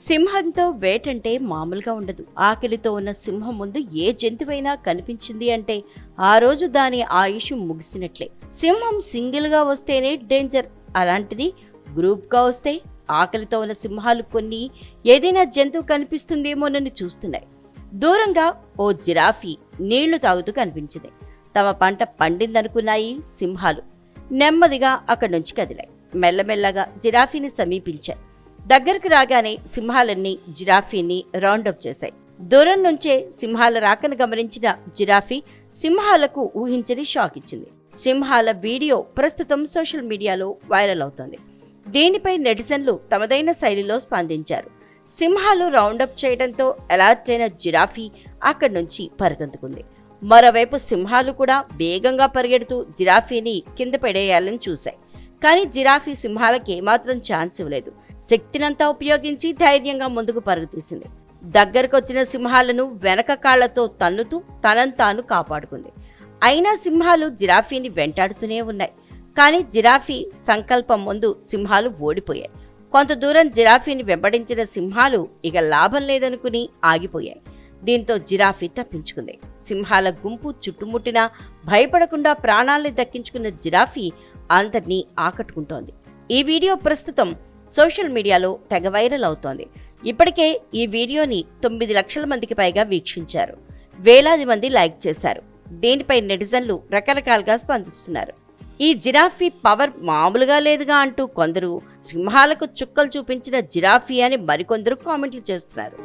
సింహంతో వేటంటే మామూలుగా ఉండదు. ఆకలితో ఉన్న సింహం ముందు ఏ జంతువైనా కనిపించింది అంటే ఆ రోజు దాని ఆయుష్ ముగిసినట్లే. సింహం సింగిల్గా వస్తేనే డేంజర్, అలాంటిది గ్రూప్గా వస్తే ఆకలితో ఉన్న సింహాలు కొన్ని ఏదైనా జంతువు కనిపిస్తుందేమోనని చూస్తున్నాయి. దూరంగా ఓ జిరాఫీ నీళ్లు తాగుతూ కనిపించింది. తమ పంట పండిందనుకున్నాయి సింహాలు. నెమ్మదిగా అక్కడి నుంచి కదిలాయి. మెల్లమెల్లగా జిరాఫీని సమీపించాయి. దగ్గరకు రాగానే సింహాలన్నీ జిరాఫీని రౌండప్ చేశాయి. దూరం నుంచే సింహాల రాకను గమనించిన జిరాఫీ సింహాలకు ఊహించని షాక్ ఇచ్చింది. సింహాల వీడియో ప్రస్తుతం సోషల్ మీడియాలో వైరల్ అవుతోంది. దీనిపై నెటిజన్లు తమదైన శైలిలో స్పందించారు. సింహాలు రౌండప్ చేయడంతో అలర్ట్ అయిన జిరాఫీ అక్కడి నుంచి పరిగెత్తుకుంది. మరోవైపు సింహాలు కూడా వేగంగా పరిగెడుతూ జిరాఫీని కింద పడేయాలని చూశాయి. కానీ జిరాఫీ సింహాలకు ఏమాత్రం ఛాన్స్ ఇవ్వలేదు. శక్తినంతా ఉపయోగించి ధైర్యంగా ముందుకు పరుగుతీసింది. దగ్గరకొచ్చిన సింహాలను వెనక కాళ్లతో తన్నుతూ తనను తాను కాపాడుకుంది. అయినా సింహాలు జిరాఫీని వెంటాడుతూనే ఉన్నాయి. కానీ జిరాఫీ సంకల్పం ముందు సింహాలు ఓడిపోయాయి. కొంత దూరం జిరాఫీని వెంబడించిన సింహాలు ఇక లాభం లేదనుకుని ఆగిపోయాయి. దీంతో జిరాఫీ తప్పించుకుంది. సింహాల గుంపు చుట్టుముట్టినా భయపడకుండా ప్రాణాల్ని దక్కించుకున్న జిరాఫీ అందరినీ ఆకట్టుకుంటోంది. ఈ వీడియో ప్రస్తుతం సోషల్ మీడియాలో తెగ వైరల్ అవుతోంది. ఇప్పటికే ఈ వీడియోని 9 లక్షల మందికి పైగా వీక్షించారు. వేలాది మంది లైక్ చేశారు. దీనిపై నెటిజన్లు రకరకాలుగా స్పందిస్తున్నారు. ఈ జిరాఫీ పవర్ మామూలుగా లేదుగా అంటూ కొందరు, సింహాలకు చుక్కలు చూపించిన జిరాఫీ అని మరికొందరు కామెంట్లు చేస్తున్నారు.